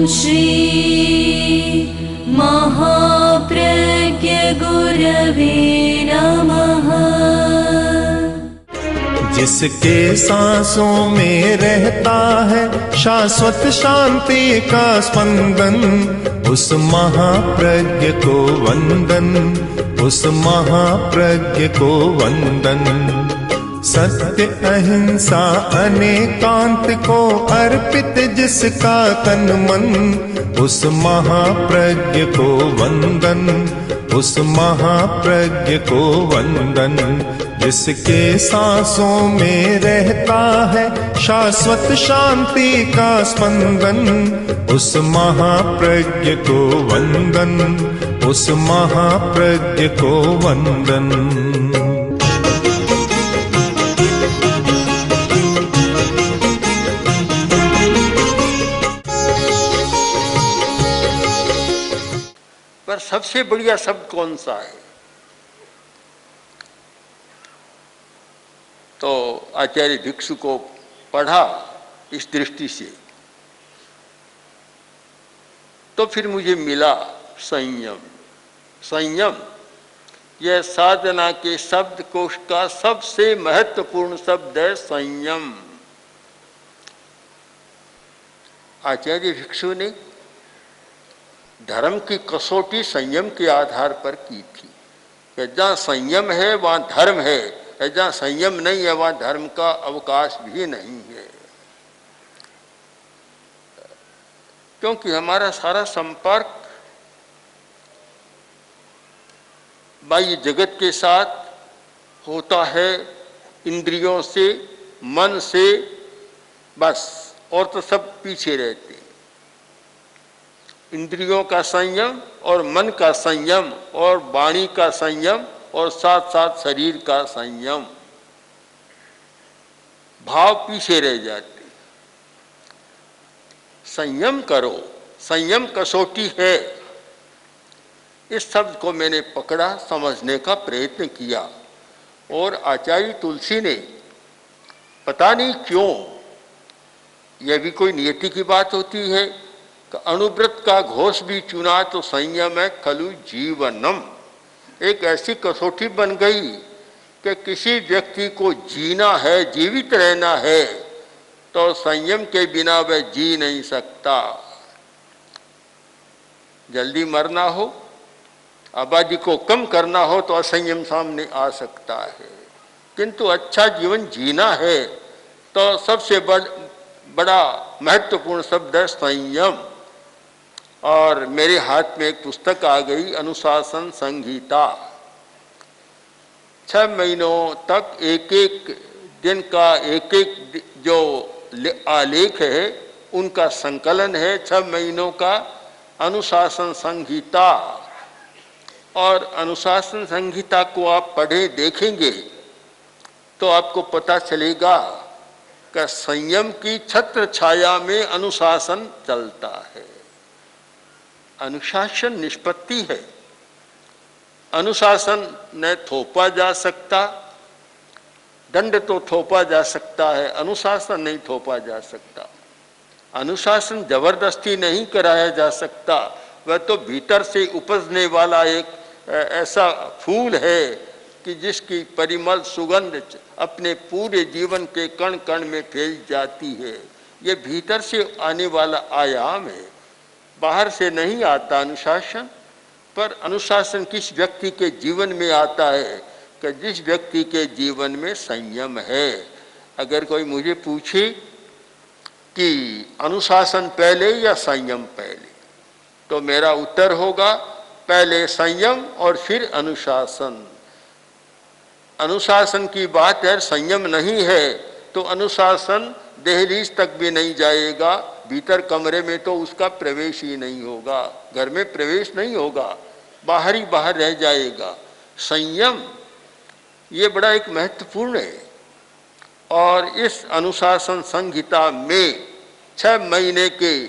श्री महाप्रज्ञ गुरवे नमः। जिसके सांसों में रहता है शाश्वत शांति का स्पंदन, उस महाप्रज्ञ को वंदन, उस महाप्रज्ञ को वंदन। सत्य अहिंसा अनेकांत को अर्पित जिसका तन मन, उस महाप्रज्ञ को वंदन, उस महाप्रज्ञ को वंदन। जिसके सांसों में रहता है शाश्वत शांति का स्पंदन, उस महाप्रज्ञ को वंदन, उस महाप्रज्ञ को वंदन। पर सबसे बढ़िया शब्द कौन सा है? तो आचार्य भिक्षु को पढ़ा इस दृष्टि से, तो फिर मुझे मिला संयम। संयम यह साधना के शब्दकोश का सबसे महत्वपूर्ण शब्द है, संयम। आचार्य भिक्षु ने धर्म की कसौटी संयम के आधार पर की थी कि जहाँ संयम है वहाँ धर्म है, जहाँ संयम नहीं है वहाँ धर्म का अवकाश भी नहीं है। क्योंकि हमारा सारा संपर्क बाह्य जगत के साथ होता है, इंद्रियों से, मन से, बस, और तो सब पीछे रहते। इंद्रियों का संयम और मन का संयम और वाणी का संयम और साथ साथ शरीर का संयम, भाव पीछे रह जाते। संयम करो, संयम कसौटी है। इस शब्द को मैंने पकड़ा, समझने का प्रयत्न किया। और आचार्य तुलसी ने पता नहीं क्यों, यह भी कोई नियति की बात होती है, अनुव्रत का घोष भी चुना तो संयम है खलु जीवनम। एक ऐसी कसौटी बन गई कि किसी व्यक्ति को जीना है, जीवित रहना है, तो संयम के बिना वह जी नहीं सकता। जल्दी मरना हो, आबादी को कम करना हो तो असंयम सामने आ सकता है, किंतु अच्छा जीवन जीना है तो सबसे बड़ा महत्वपूर्ण शब्द है संयम। और मेरे हाथ में एक पुस्तक आ गई, अनुशासन संहिता। 6 महीनों तक एक एक दिन का एक एक जो आलेख है उनका संकलन है, 6 महीनों का अनुशासन संहिता। और अनुशासन संहिता को आप पढ़े देखेंगे तो आपको पता चलेगा कि संयम की छत्र छाया में अनुशासन चलता है। अनुशासन निष्पत्ति है। अनुशासन न थोपा जा सकता, दंड तो थोपा जा सकता है, अनुशासन नहीं थोपा जा सकता। अनुशासन जबरदस्ती नहीं कराया जा सकता, वह तो भीतर से उपजने वाला एक ऐसा फूल है कि जिसकी परिमल सुगंध अपने पूरे जीवन के कण कण में फैल जाती है। ये भीतर से आने वाला आयाम है, बाहर से नहीं आता अनुशासन। पर अनुशासन किस व्यक्ति के जीवन में आता है कि जिस व्यक्ति के जीवन में संयम है। अगर कोई मुझे पूछे कि अनुशासन पहले या संयम पहले, तो मेरा उत्तर होगा पहले संयम और फिर अनुशासन। अनुशासन की बात है, संयम नहीं है तो अनुशासन दहलीज तक भी नहीं जाएगा, भीतर कमरे में तो उसका प्रवेश ही नहीं होगा, घर में प्रवेश नहीं होगा, बाहर ही बाहर रह जाएगा। संयम ये बड़ा एक महत्वपूर्ण है। और इस अनुशासन संहिता में 6 महीने के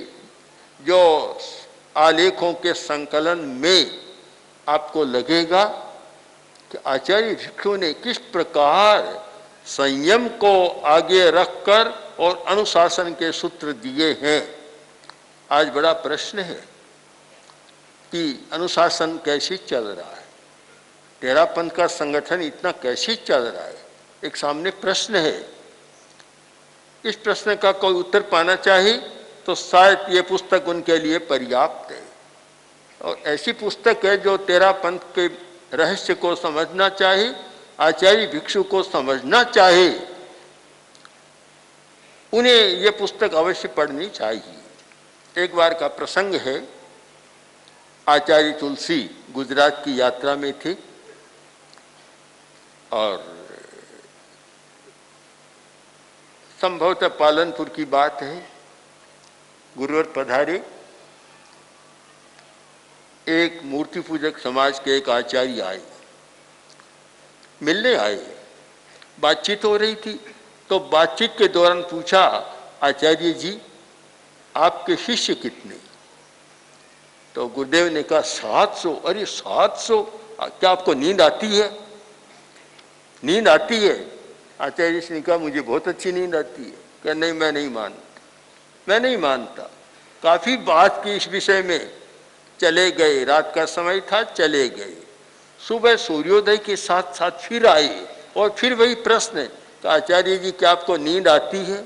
जो आलेखों के संकलन में आपको लगेगा कि आचार्य भिक्षु ने किस प्रकार संयम को आगे रखकर और अनुशासन के सूत्र दिए हैं। आज बड़ा प्रश्न है कि अनुशासन कैसे चल रहा है, तेरापंथ का संगठन इतना कैसे चल रहा है, एक सामने प्रश्न है। इस प्रश्न का कोई उत्तर पाना चाहिए तो शायद ये पुस्तक उनके लिए पर्याप्त है, और ऐसी पुस्तक है जो तेरापंथ के रहस्य को समझना चाहे, आचार्य भिक्षु को समझना चाहे, उन्हें यह पुस्तक अवश्य पढ़नी चाहिए। एक बार का प्रसंग है, आचार्य तुलसी गुजरात की यात्रा में थे और संभवतः पालनपुर की बात है। गुरुवर पधारे, एक मूर्ति पूजक समाज के एक आचार्य आए, मिलने आए, बातचीत हो रही थी। तो बातचीत के दौरान पूछा, आचार्य जी आपके शिष्य कितने? तो गुरुदेव ने कहा 700। अरे 700, क्या आपको नींद आती है? नींद आती है? आचार्य जी ने कहा मुझे बहुत अच्छी नींद आती है। क्या नहीं, मैं नहीं मानता, मैं नहीं मानता। काफी बात की इस विषय में, चले गए, रात का समय था, चले गए। सुबह सूर्योदय के साथ साथ फिर आए और फिर वही प्रश्न, आचार्य जी क्या आपको नींद आती है?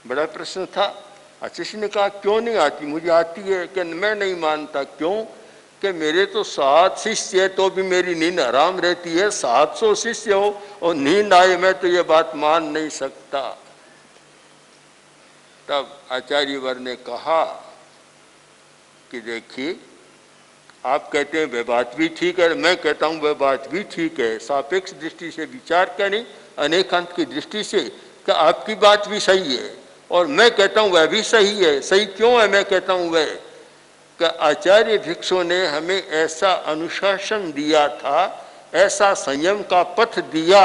बड़ा प्रश्न था। आचार्य जी ने कहा क्यों नहीं आती? मुझे आती है। कि मैं नहीं मानता। क्यों? कि मेरे तो 7 शिष्य है तो भी मेरी नींद आराम रहती है, 700 शिष्य हो और नींद आए, मैं तो ये बात मान नहीं सकता। तब आचार्य वर ने कहा कि देखिए, आप कहते हैं वह बात भी ठीक है, मैं कहता हूं वह बात भी ठीक है। सापेक्ष दृष्टि से विचार करें, अनेकांत की दृष्टि से, कि आपकी बात भी सही है और मैं कहता हूं वह भी सही है। सही क्यों है मैं कहता हूं वह? कि आचार्य भिक्षु ने हमें ऐसा अनुशासन दिया था, ऐसा संयम का पथ दिया,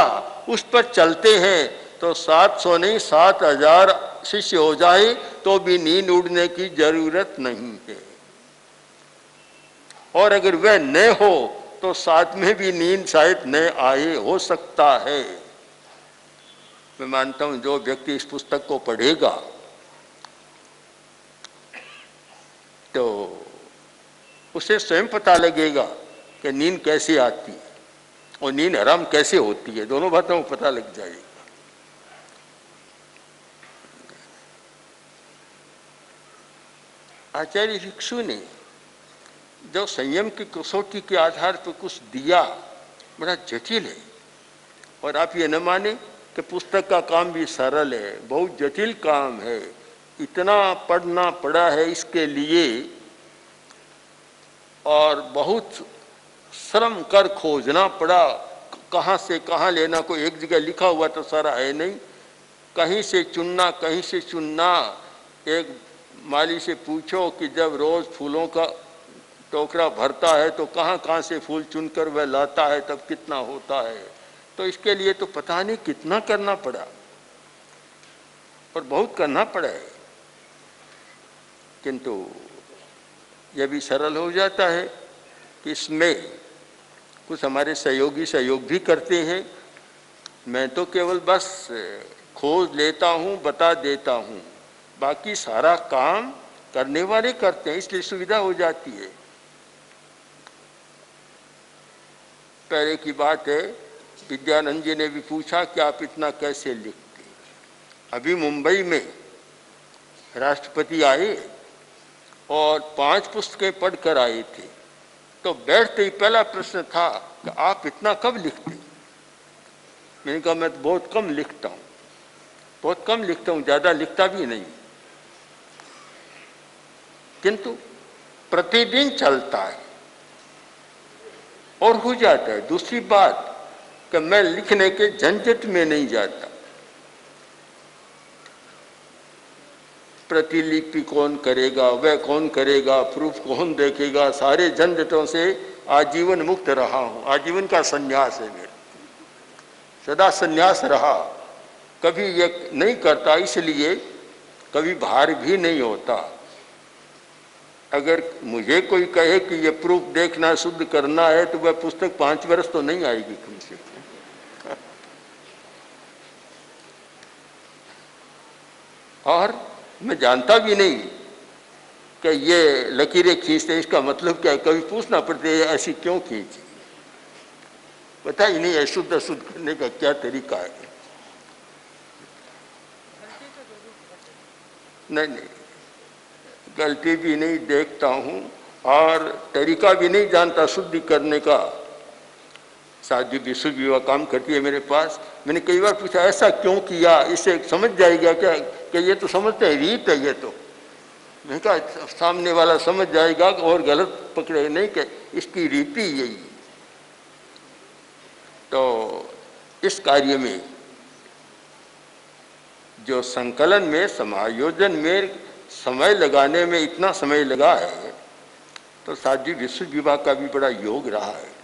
उस पर चलते हैं तो 700 नहीं 7000 शिष्य हो जाए तो भी नींद उड़ने की जरूरत नहीं है। और अगर वह न हो तो साथ में भी नींद शायद न आए, हो सकता है। मैं मानता हूं जो व्यक्ति इस पुस्तक को पढ़ेगा तो उसे स्वयं पता लगेगा कि नींद कैसे आती है और नींद हराम कैसे होती है, दोनों बातों को पता लग जाएगा। आचार्य भिक्षु ने जो संयम की कसौटी के आधार पर कुछ दिया, बड़ा जटिल है। और आप ये न माने कि पुस्तक का काम भी सरल है, बहुत जटिल काम है। इतना पढ़ना पड़ा है इसके लिए और बहुत श्रम कर खोजना पड़ा, कहाँ से कहाँ लेना। कोई एक जगह लिखा हुआ तो सारा है नहीं, कहीं से चुनना, कहीं से चुनना। एक माली से पूछो कि जब रोज फूलों का टोकरा भरता है तो कहाँ कहाँ से फूल चुनकर वह लाता है, तब कितना होता है। तो इसके लिए तो पता नहीं कितना करना पड़ा और बहुत करना पड़ा है, किंतु यह भी सरल हो जाता है कि इसमें कुछ हमारे सहयोगी सहयोग भी करते हैं। मैं तो केवल बस खोज लेता हूँ, बता देता हूँ, बाकी सारा काम करने वाले करते हैं, इसलिए सुविधा हो जाती है। पहले की बात है, विद्यानंद जी ने भी पूछा कि आप इतना कैसे लिखते? अभी मुंबई में राष्ट्रपति आए और 5 पुस्तकें पढ़कर आए थे, तो बैठते ही पहला प्रश्न था कि आप इतना कब लिखते? मैंने कहा मैं तो बहुत कम लिखता हूँ, बहुत कम लिखता हूँ, ज़्यादा लिखता भी नहीं, किंतु प्रतिदिन चलता है और हो जाता है। दूसरी बात कि मैं लिखने के झंझट में नहीं जाता। प्रतिलिपि कौन करेगा, वह कौन करेगा, प्रूफ कौन देखेगा, सारे झंझटों से आजीवन मुक्त रहा हूं। आजीवन का संन्यास है मेरा, सदा संन्यास रहा, कभी ये नहीं करता, इसलिए कभी भार भी नहीं होता। अगर मुझे कोई कहे कि ये प्रूफ देखना, शुद्ध करना है, तो वह पुस्तक 5 वर्ष तो नहीं आएगी कम से कम। और मैं जानता भी नहीं कि ये लकीरें खींचते इसका मतलब क्या है। कभी पूछना पड़ता है ऐसी क्यों खींची, पता ही नहीं है शुद्ध अशुद्ध करने का क्या तरीका है। नहीं नहीं, गलती भी नहीं देखता हूँ और तरीका भी नहीं जानता शुद्धि करने का। साधु विशुद्ध विवाह काम करती है मेरे पास, मैंने कई बार पूछा ऐसा क्यों किया, इसे समझ जाएगा क्या कि ये तो समझते हैं रीत है ये तो। मैं कहा सामने वाला समझ जाएगा और गलत पकड़े नहीं कि इसकी रीति यही। तो इस कार्य में जो संकलन में समायोजन में समय लगाने में इतना समय लगा है, तो साध्वी विश्व विवाह का भी बड़ा योग रहा है।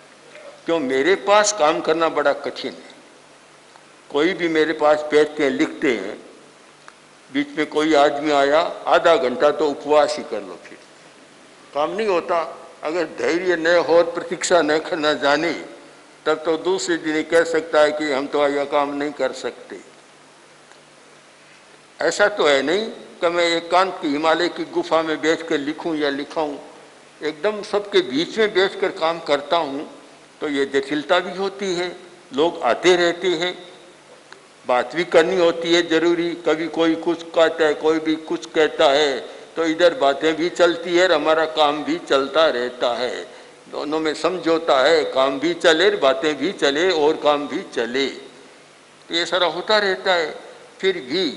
क्यों मेरे पास काम करना बड़ा कठिन है। कोई भी मेरे पास बैठ के लिखते हैं, बीच में कोई आदमी आया आधा घंटा तो उपवास ही कर लो, फिर काम नहीं होता। अगर धैर्य न हो और प्रतीक्षा न करना जाने तब तो दूसरे दिन कह सकता है कि हम तो यह काम नहीं कर सकते। ऐसा तो है नहीं कि मैं एकांत की हिमालय की गुफा में बैठकर लिखूं या लिखाऊं। एकदम सबके बीच में बैठकर काम करता हूं तो ये जटिलता भी होती है, लोग आते रहते हैं, बात भी करनी होती है जरूरी। कभी कोई कुछ कहता है, कोई भी कुछ कहता है, तो इधर बातें भी चलती है और हमारा काम भी चलता रहता है। दोनों में समझौता है, काम भी चले, बातें भी चले और काम भी चले, तो ये सारा होता रहता है। फिर भी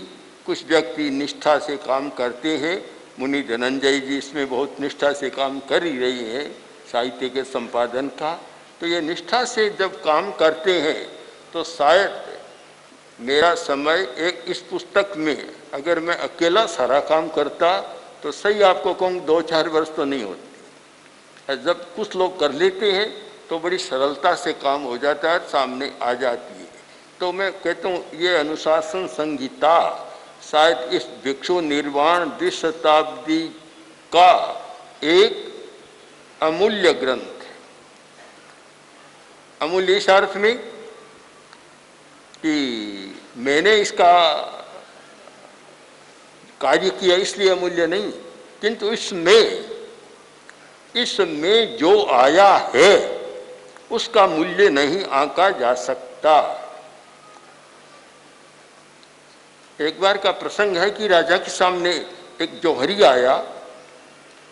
कुछ व्यक्ति निष्ठा से काम करते हैं। मुनि धनंजय जी इसमें बहुत निष्ठा से काम कर ही रही हैं साहित्य के संपादन का। तो ये निष्ठा से जब काम करते हैं तो शायद मेरा समय एक इस पुस्तक में अगर मैं अकेला सारा काम करता तो सही आपको कहूँ 2-4 वर्ष तो नहीं होती। जब कुछ लोग कर लेते हैं तो बड़ी सरलता से काम हो जाता है, सामने आ जाती है। तो मैं कहता हूँ ये अनुशासन संहिता शायद इस भिक्षु निर्वाण द्विशताब्दी का एक अमूल्य ग्रंथ है। अमूल्य इस अर्थ में कि मैंने इसका कार्य किया इसलिए अमूल्य नहीं, किंतु इसमें जो आया है उसका मूल्य नहीं आंका जा सकता। एक बार का प्रसंग है कि राजा के सामने एक जौहरी आया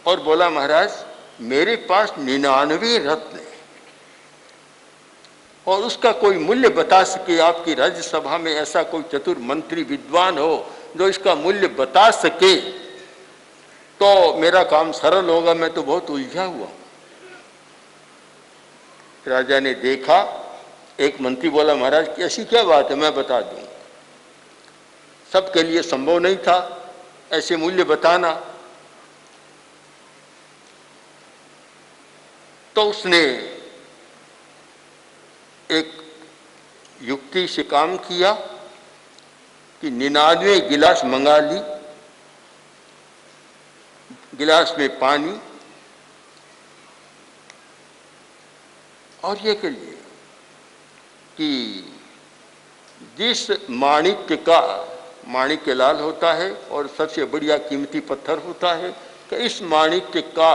और बोला महाराज मेरे पास 99 रत्न है और उसका कोई मूल्य बता सके। आपकी राज्यसभा में ऐसा कोई चतुर मंत्री विद्वान हो जो इसका मूल्य बता सके तो मेरा काम सरल होगा, मैं तो बहुत उलझा हुआ। राजा ने देखा, एक मंत्री बोला महाराज ऐसी क्या बात है, मैं बता दूं। सबके लिए संभव नहीं था ऐसे मूल्य बताना। तो उसने एक युक्ति से काम किया कि 99 गिलास मंगा ली, गिलास में पानी, और ये के लिए कि जिस माणिक्य का, माणिक्य लाल होता है और सबसे बढ़िया कीमती पत्थर होता है, कि इस माणिक्य का,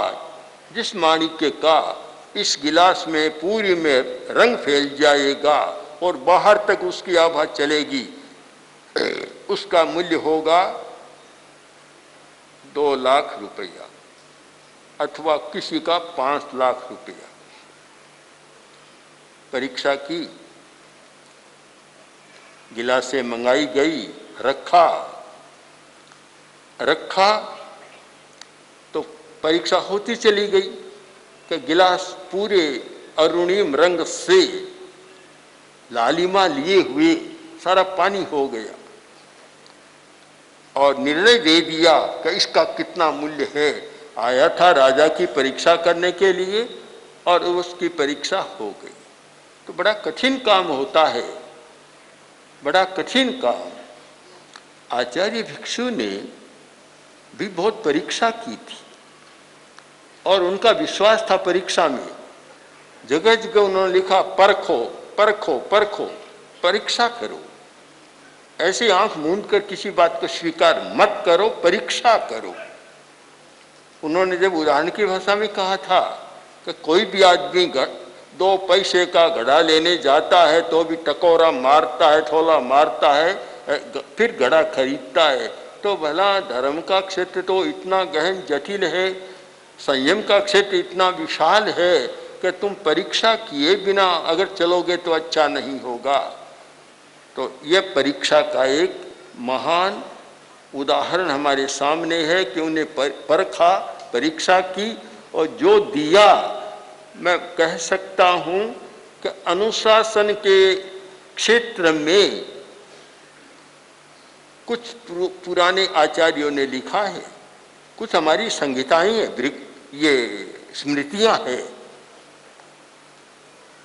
जिस माणिक्य का इस गिलास में पूरी में रंग फैल जाएगा और बाहर तक उसकी आभा चलेगी, उसका मूल्य होगा 2 लाख रुपया अथवा किसी का 5 लाख रुपया। परीक्षा की, गिलासें मंगाई गई, रखा तो परीक्षा होती चली गई कि गिलास पूरे अरुणिम रंग से लालिमा लिए हुए सारा पानी हो गया और निर्णय दे दिया कि इसका कितना मूल्य है। आया था राजा की परीक्षा करने के लिए और उसकी परीक्षा हो गई। तो बड़ा कठिन काम होता है, बड़ा कठिन काम। आचार्य भिक्षु ने भी बहुत परीक्षा की थी और उनका विश्वास था परीक्षा में। जगह जगह उन्होंने लिखा परखो परखो परखो, परीक्षा करो। ऐसी आंख मूंद कर किसी बात को स्वीकार मत करो, परीक्षा करो। उन्होंने जब उदाहरण की भाषा में कहा था कि कोई भी आदमी 2 पैसे का घड़ा लेने जाता है तो भी टकोरा मारता है, ठोला मारता है, फिर घड़ा खरीदता है, तो भला धर्म का क्षेत्र तो इतना गहन जटिल है, संयम का क्षेत्र इतना विशाल है कि तुम परीक्षा किए बिना अगर चलोगे तो अच्छा नहीं होगा। तो यह परीक्षा का एक महान उदाहरण हमारे सामने है कि उन्हें परखा, परीक्षा की, और जो दिया, मैं कह सकता हूँ कि अनुशासन के क्षेत्र में कुछ पुराने आचार्यों ने लिखा है, कुछ हमारी संहिताएं हैं, ये स्मृतियां हैं।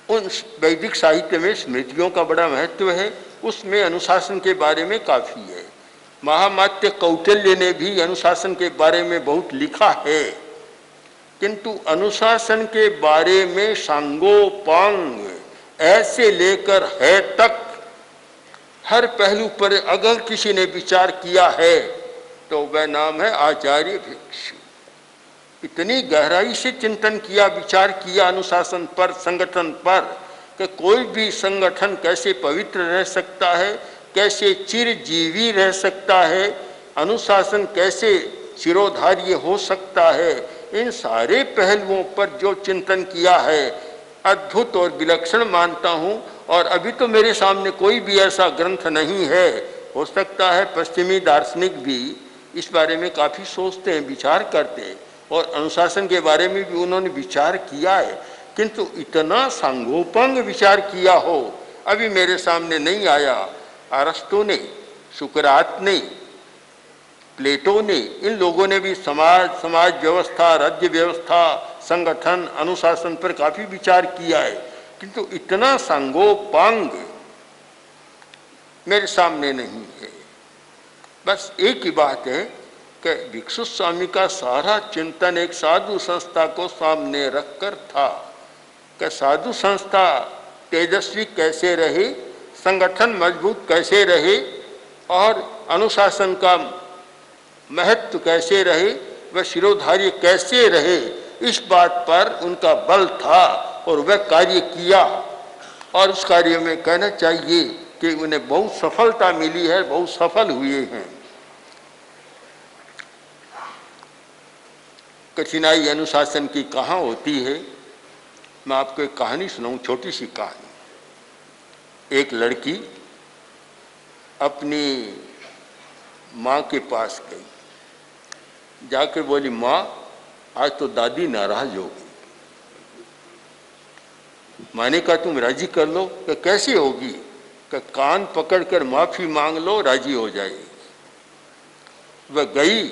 उन वैदिक साहित्य में स्मृतियों का बड़ा महत्व है, उसमें अनुशासन के बारे में काफी है। महामात्य कौटिल्य ने भी अनुशासन के बारे में बहुत लिखा है, किंतु अनुशासन के बारे में सांगोपांग ऐसे लेकर है तक हर पहलू पर अगर किसी ने विचार किया है तो वह नाम है आचार्य भिक्षु। इतनी गहराई से चिंतन किया, विचार किया अनुशासन पर, संगठन पर, कि कोई भी संगठन कैसे पवित्र रह सकता है, कैसे चिरजीवी रह सकता है, अनुशासन कैसे शिरोधार्य हो सकता है, इन सारे पहलुओं पर जो चिंतन किया है अद्भुत और विलक्षण मानता हूँ। और अभी तो मेरे सामने कोई भी ऐसा ग्रंथ नहीं है, हो सकता है पश्चिमी दार्शनिक भी इस बारे में काफ़ी सोचते हैं, विचार करते हैं, और अनुशासन के बारे में भी उन्होंने विचार किया है, किंतु इतना सांगोपांग विचार किया हो अभी मेरे सामने नहीं आया। अरस्तु ने, सुकरात ने, प्लेटो ने, इन लोगों ने भी समाज व्यवस्था, राज्य व्यवस्था, संगठन, अनुशासन पर काफ़ी विचार किया है, किंतु इतना सांगोपांग मेरे सामने नहीं है। बस एक ही बात है कि भिक्षु स्वामी का सारा चिंतन एक साधु संस्था को सामने रखकर था कि साधु संस्था तेजस्वी कैसे रहे, संगठन मजबूत कैसे रहे, और अनुशासन का महत्व कैसे रहे, वह शिरोधार्य कैसे रहे, इस बात पर उनका बल था और वह कार्य किया। और उस कार्य में कहना चाहिए कि उन्हें बहुत सफलता मिली है, बहुत सफल हुए हैं। कठिनाई अनुशासन की कहाँ होती है, मैं आपको एक कहानी सुनाऊं, छोटी सी कहानी। एक लड़की अपनी माँ के पास गई, जाकर बोली, माँ आज तो दादी नाराज होगी। माँ ने कहा तुम राजी कर लो। कि कैसे होगी? कि कान पकड़कर माफी मांग लो, राजी हो जाएगी। वह गई,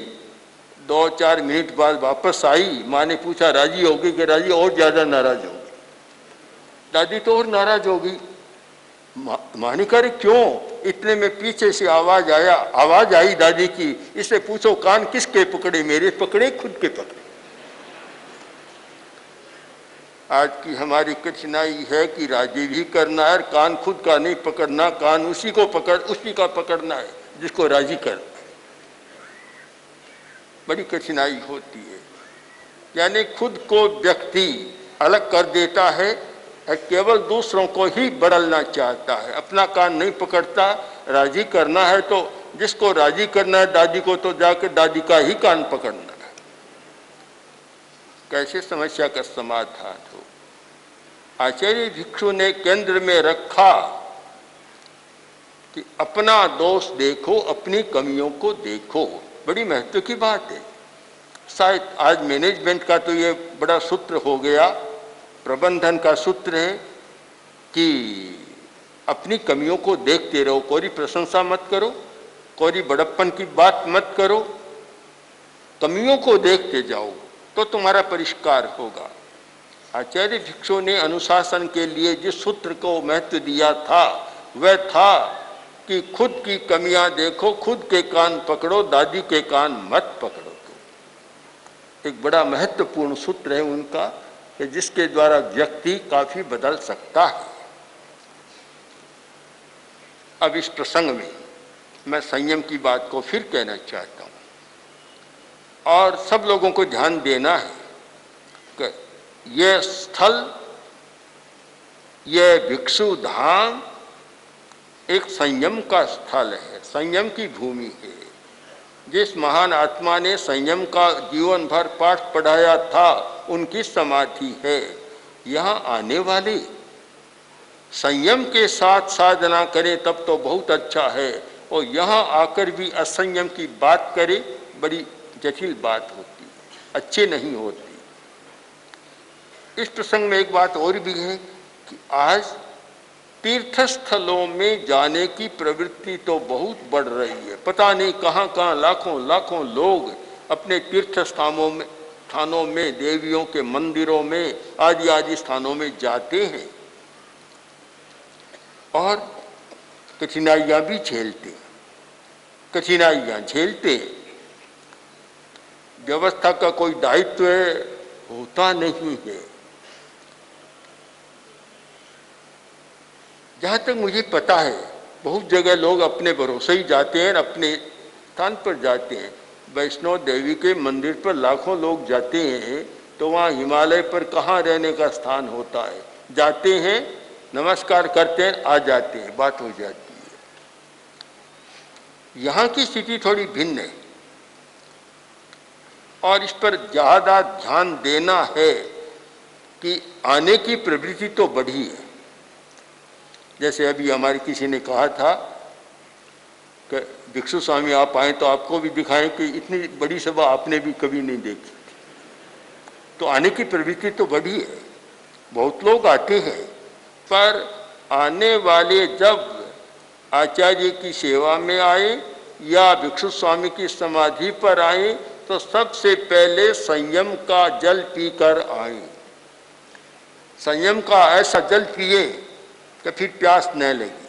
2-4 मिनट बाद वापस आई। माँ ने पूछा राजी होगी कि राजी? और ज्यादा नाराज होगी। दादी तो और नाराज होगी। माँ ने कहा क्यों? इतने में पीछे से आवाज आई दादी की, इससे पूछो कान किसके पकड़े, मेरे पकड़े, खुद के पकड़े। आज की हमारी कठिनाई है कि राजी भी करना है, कान खुद का नहीं पकड़ना, कान उसी का पकड़ना है जिसको राजी कर। बड़ी कठिनाई होती है। यानी खुद को व्यक्ति अलग कर देता है, केवल दूसरों को ही बदलना चाहता है, अपना कान नहीं पकड़ता। राजी करना है तो जिसको राजी करना है दादी को, तो जाकर दादी का ही कान पकड़ना है। कैसे समस्या का समाधान हो? आचार्य भिक्षु ने केंद्र में रखा कि अपना दोष देखो, अपनी कमियों को देखो। बड़ी महत्व की बात है। शायद आज मैनेजमेंट का तो ये बड़ा सूत्र हो गया, प्रबंधन का सूत्र है कि अपनी कमियों को देखते रहो, कोई प्रशंसा मत करो, कोई बड़प्पन की बात मत करो, कमियों को देखते जाओ तो तुम्हारा परिष्कार होगा। आचार्य भिक्षु ने अनुशासन के लिए जिस सूत्र को महत्व दिया था वह था कि खुद की कमियां देखो, खुद के कान पकड़ो, दादी के कान मत पकड़ो। तो एक बड़ा महत्वपूर्ण सूत्र है उनका कि जिसके द्वारा व्यक्ति काफी बदल सकता है। अब इस प्रसंग में मैं संयम की बात को फिर कहना चाहता हूँ, और सब लोगों को ध्यान देना है कि यह स्थल, यह भिक्षु धाम एक संयम का स्थल है, संयम की भूमि है। जिस महान आत्मा ने संयम का जीवन भर पाठ पढ़ाया था, उनकी समाधि है। यहाँ आने वाले संयम के साथ साधना करें तब तो बहुत अच्छा है, और यहाँ आकर भी असंयम की बात करें, बड़ी जटिल बात होती, अच्छी नहीं होती। इस प्रसंग में एक बात और भी है कि आज तीर्थ स्थलों में जाने की प्रवृत्ति तो बहुत बढ़ रही है। पता नहीं कहाँ कहाँ लाखों लाखों लोग अपने तीर्थ स्थानों में, देवियों के मंदिरों में, आदि आदि स्थानों में जाते हैं और कठिनाइयाँ भी झेलते हैं, कठिनाइयाँ झेलते हैं। व्यवस्था का कोई दायित्व होता नहीं है। जहाँ तक मुझे पता है, बहुत जगह लोग अपने भरोसे ही जाते हैं, अपने स्थान पर जाते हैं। वैष्णो देवी के मंदिर पर लाखों लोग जाते हैं, तो वहाँ हिमालय पर कहाँ रहने का स्थान होता है? जाते हैं, नमस्कार करते हैं, आ जाते हैं, बात हो जाती है। यहाँ की स्थिति थोड़ी भिन्न है और इस पर ज़्यादा ध्यान देना है कि आने की प्रवृत्ति तो बढ़ी है। जैसे अभी हमारे किसी ने कहा था कि भिक्षु स्वामी आप आए तो आपको भी दिखाएं कि इतनी बड़ी सभा आपने भी कभी नहीं देखी। तो आने की प्रवृत्ति तो बढ़ी है, बहुत लोग आते हैं, पर आने वाले जब आचार्य की सेवा में आए या भिक्षु स्वामी की समाधि पर आए तो सबसे पहले संयम का जल पीकर आए। संयम का ऐसा जल पिए कि फिर प्यास न लगे,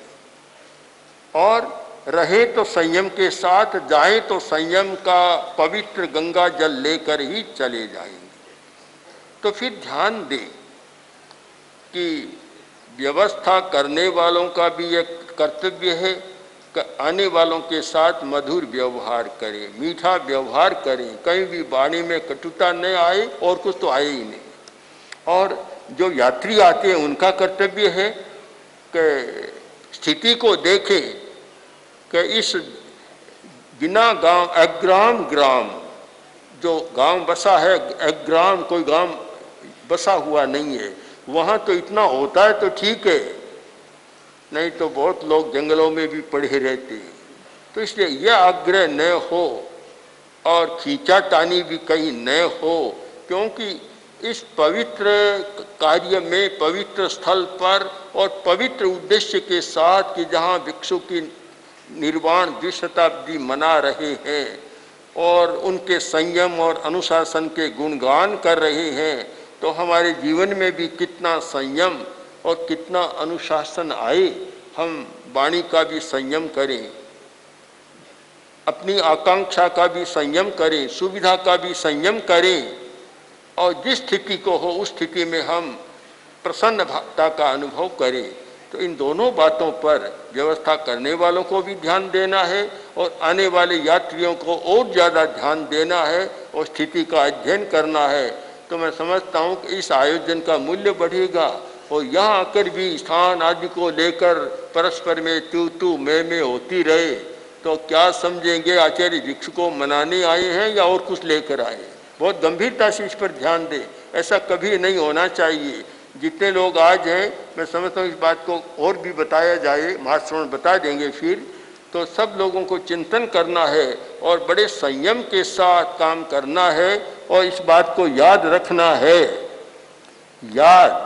और रहे तो संयम के साथ, जाए तो संयम का पवित्र गंगा जल लेकर ही चले जाएंगे। तो फिर ध्यान दें कि व्यवस्था करने वालों का भी एक कर्तव्य है कि आने वालों के साथ मधुर व्यवहार करें, मीठा व्यवहार करें, कहीं भी वाणी में कटुता न आए और कुछ तो आए ही नहीं। और जो यात्री आते हैं उनका कर्तव्य है कि स्थिति को देखें कि इस बिना गांव, अग्राम ग्राम, जो गांव बसा है, अग्राम कोई गांव बसा हुआ नहीं है, वहाँ तो इतना होता है तो ठीक है, नहीं तो बहुत लोग जंगलों में भी पड़े रहते हैं। तो इसलिए यह आग्रह न हो और खींचातानी भी कहीं न हो, क्योंकि इस पवित्र कार्य में, पवित्र स्थल पर और पवित्र उद्देश्य के साथ कि जहाँ भिक्षु की निर्वाण द्विशताब्दी मना रहे हैं और उनके संयम और अनुशासन के गुणगान कर रहे हैं, तो हमारे जीवन में भी कितना संयम और कितना अनुशासन आए। हम वाणी का भी संयम करें, अपनी आकांक्षा का भी संयम करें, सुविधा का भी संयम करें, और जिस स्थिति को हो उस स्थिति में हम प्रसन्नता का अनुभव करें। तो इन दोनों बातों पर व्यवस्था करने वालों को भी ध्यान देना है और आने वाले यात्रियों को और ज़्यादा ध्यान देना है और स्थिति का अध्ययन करना है। तो मैं समझता हूँ कि इस आयोजन का मूल्य बढ़ेगा, और यहाँ आकर भी स्थान आदि को लेकर परस्पर में तू मैं होती रहे तो क्या समझेंगे आचार्य भिक्षु को मनाने आए हैं या और कुछ लेकर आए हैं। बहुत गंभीरता से इस पर ध्यान दें, ऐसा कभी नहीं होना चाहिए। जितने लोग आज हैं, मैं समझता हूँ इस बात को और भी बताया जाए, महाश्रवण बता देंगे फिर, तो सब लोगों को चिंतन करना है और बड़े संयम के साथ काम करना है, और इस बात को याद रखना है, याद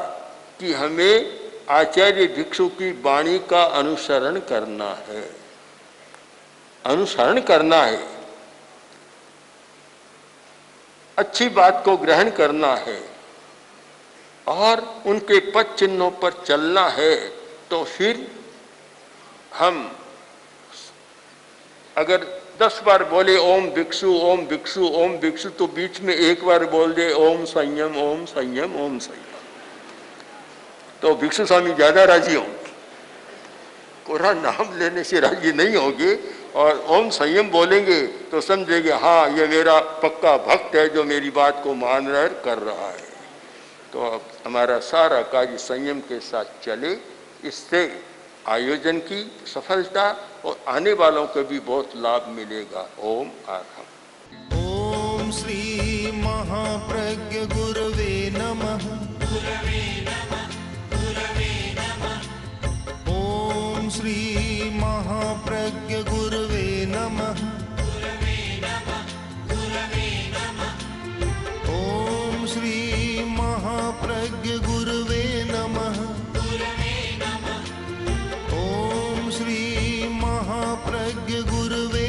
कि हमें आचार्य भिक्षु की वाणी का अनुसरण करना है, अनुसरण करना है, अच्छी बात को ग्रहण करना है और उनके पद चिन्हों पर चलना है। तो फिर हम अगर 10 बार बोले ओम भिक्षु ओम भिक्षु ओम भिक्षु, तो बीच में एक बार बोल दे ओम संयम ओम संयम ओम संयम, तो भिक्षु स्वामी ज्यादा राजी होंगे। कोरा नाम लेने से राजी नहीं होंगे और ओम संयम बोलेंगे तो समझेंगे हाँ ये मेरा पक्का भक्त है जो मेरी बात को मान रहा है, कर रहा है। तो अब हमारा सारा कार्य संयम के साथ चले, इससे आयोजन की सफलता और आने वालों को भी बहुत लाभ मिलेगा। ओम आरहम। ओम श्री महाप्रज्ञ गुरवे नमः। ओम श्री महाप्रज्ञ गुरवे नमः। ओम श्री महाप्रज्ञ गुरवे नमः। ओम श्री महाप्रज्ञ गुरवे